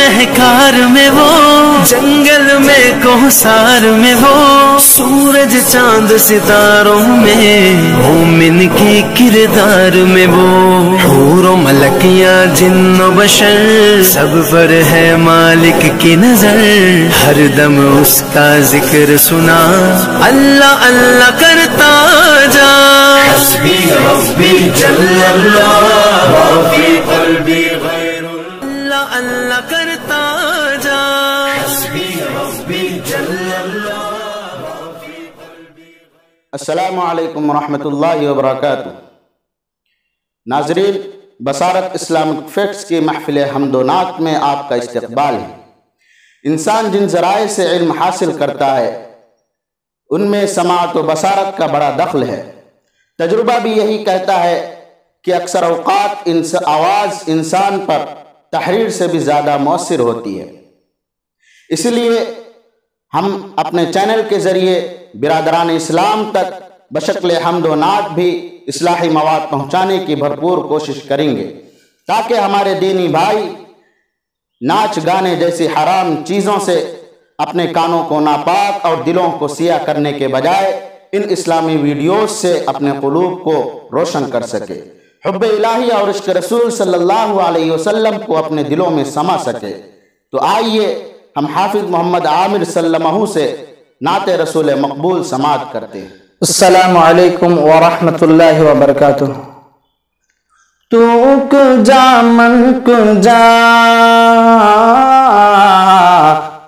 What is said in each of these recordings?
शहकार में वो, जंगल में कोहसार में वो, सूरज चांद सितारों में, मोमिन के किरदार में वो। हूरों मलकियां जिन्नो बशर, सब पर है मालिक की नजर, हर दम उसका जिक्र सुना, अल्लाह अल्लाह करता जा। हस्बी रब्बी जल्लल्लाह मा फी क़ल्बी गैरुल्लाह, अल्लाह अल्लाह करता जा। हस्बी रब्बी जल्लल्लाह मा फी क़ल्बी। अस्सलामु अलैकुम रहमतुल्लाहि व बरकातुहू। नाज़रीन, बसारत इस्लामिक फैक्ट्स की महफिल हम्दोनात में आपका इस्तकबाल है। इंसान जिन ज़राए से इल्म हासिल करता है उनमें समाअत व बसारत का बड़ा दखल है। तजुर्बा भी यही कहता है कि अक्सर औक़ात आवाज़ इंसान पर तहरीर से भी ज़्यादा मौसर होती है। इसलिए हम अपने चैनल के ज़रिए बिरादरान इस्लाम तक बशक्ल हम्दोनात भी इस्लाही मवाद पहुँचाने की भरपूर कोशिश करेंगे, ताकि हमारे दीनी भाई नाच गाने जैसी हराम चीज़ों से अपने कानों को नापाक और दिलों को सिया करने के बजाय इन इस्लामी वीडियोस से अपने क़ुलूब को रोशन कर सके, हुब्ब इलाही और इश्क़ रसूल सल्लल्लाहु अलैहि वसल्लम को अपने दिलों में समा सके। तो आइए हम हाफिज़ मोहम्मद आमिर सल्लमहू से नाते रसूल मकबूल समाअत करते हैं। अस्सलामु अलैकुम व रहमतुल्लाहि व बरकातुहू। तू कुजा मन कुजा,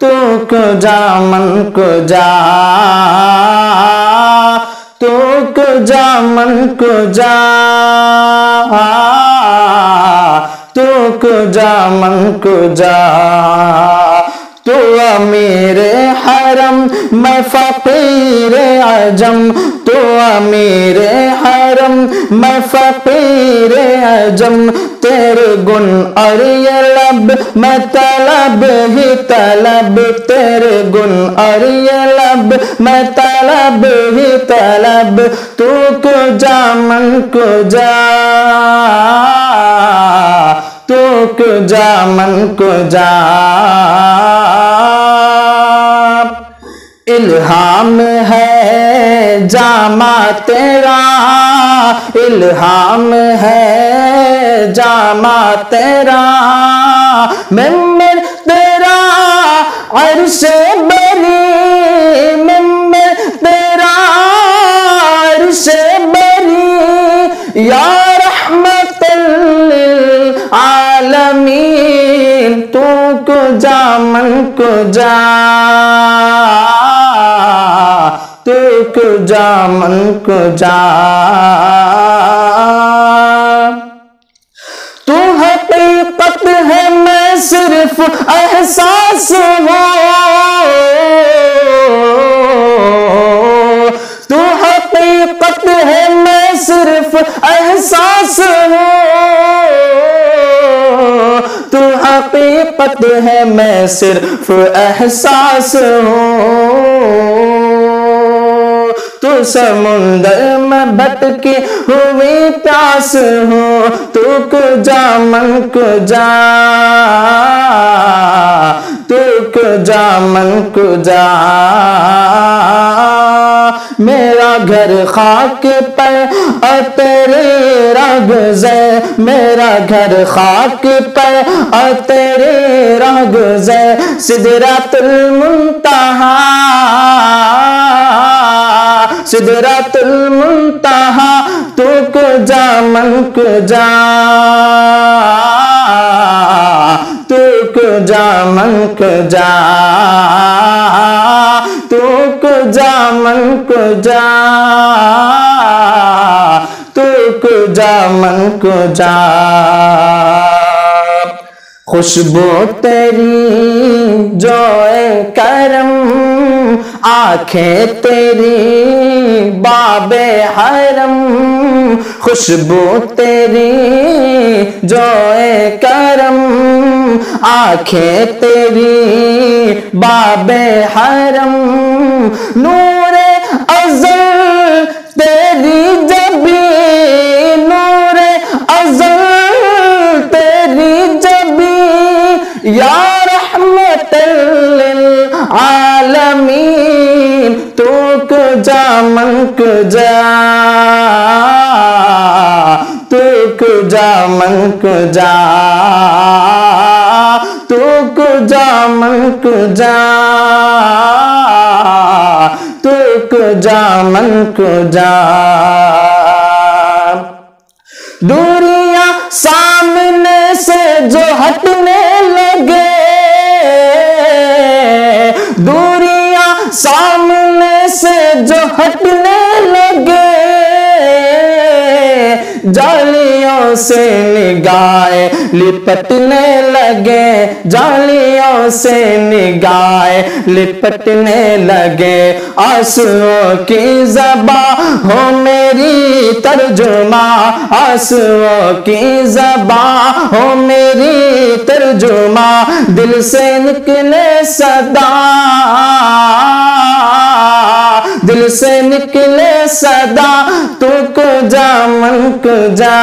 तू कुजा मन कुजा, तू कुजा मन कुजा, तू कुजा मन कुजा। तू अमीर हरम मैं फ़कीर अजम, तू अमीर हरम मैं फ़कीर अजम। तेरे गुण और ये लब मैं तलब ही तलब, तेरे गुण और ये लब मैं तलब ही तलब। तू कुजा मन कुजा, तू कुजा मन कुजा। इल्हाम है जामा तेरा, इल्हाम है जामा तेरा। मैं तेरा अर्श बरी, मैं तेरा अर्श बरी। या रहमतल लिल आलमीन, तू कुजा मन कुजा, तू कुजा मन कुजा। तू हकीकत है मैं सिर्फ एहसास हूँ, तू हकीकत है मैं सिर्फ एहसास हूँ, तू हकीकत है मैं सिर्फ एहसास हूँ। तू समुंदर में भटकी हुई प्यास हूँ, तू कुजा मन कुजा, तू कुजा मन कुजा। मेरा घर खाक पर और तेरे रागज़े, मेरा घर खाक पर और तेरे रागज़े। सिदरातुल मुंतहा, सिदरातुल मुंतहा। तू कुजा मन कुजा, तू कुजा मन कुजा, तू कुजा मन कुजा, तू कुजा मन कुजा। खुशबू तेरी जोए करम, आँखें तेरी बाबे हरम। खुशबू तेरी जोए करम, आँखें तेरी बाबे हरम। नूरे अज़ल तेरी जबी, नूरे अज़ल तेरी जबी। या आलमीन तू कुजा मन कुजा, तू कुजा मन कुजा, तू कुजा मन कुजा, तू कुजा मन कुजा। दूरियां सामने से जो हटने लगे, दूरियां सामने से जो हटने लगे, जालियों से निगाहें लिपटने लगे, जालियों से निगाहें लिपटने लगे। आंसुओं की ज़बां हो मेरी तर्जुमा, आंसुओं की ज़बां हो मेरी तर्जुमा, दिल से निकले सदा, दिल से निकले सदा, तू कुजा मन कुजा,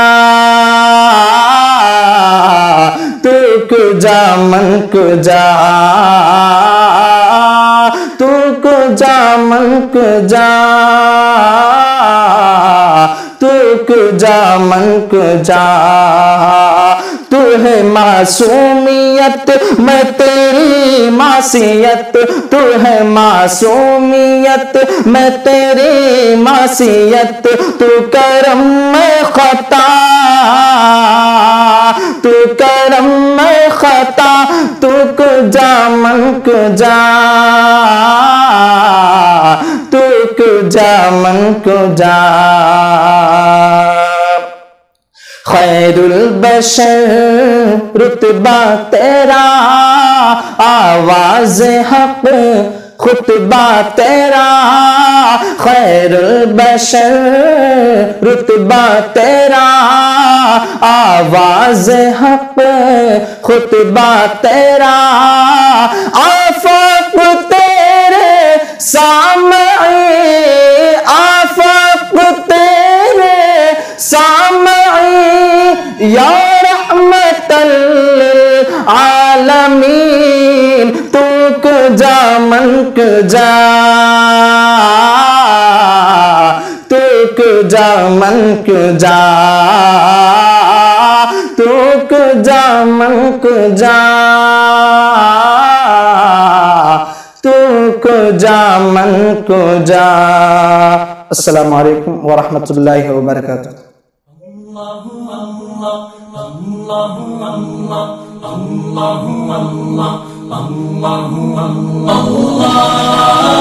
तू कुजा मन कुजा, तू कुजा मन कुजा, तू कुजा मन कुजा। तू है मासूमियत मैं तेरी मासियत, तू है मासूमियत मैं तेरी मासियत, तू करम मैं खता, तू करम मैं खता, तू कुजा मन कुजा, तू कुजा मन कुजा। खैरुल बशर रुतबा तेरा, आवाज हक खुतबा तेरा, खैरुल बशर रुतबा तेरा, आवाज हक खुतबा तेरा, आफाक तेरे सामई, आफाक तेरे सामई, या रहमतल आलमीन तू कुजा मन कुजा, तू कुजा मन कुजा, तू कुजा मन कुजा, तू कुजा मन कुजा। अस्सलामु अलैकुम व रहमतुल्लाहि व बरकातुहू। Allah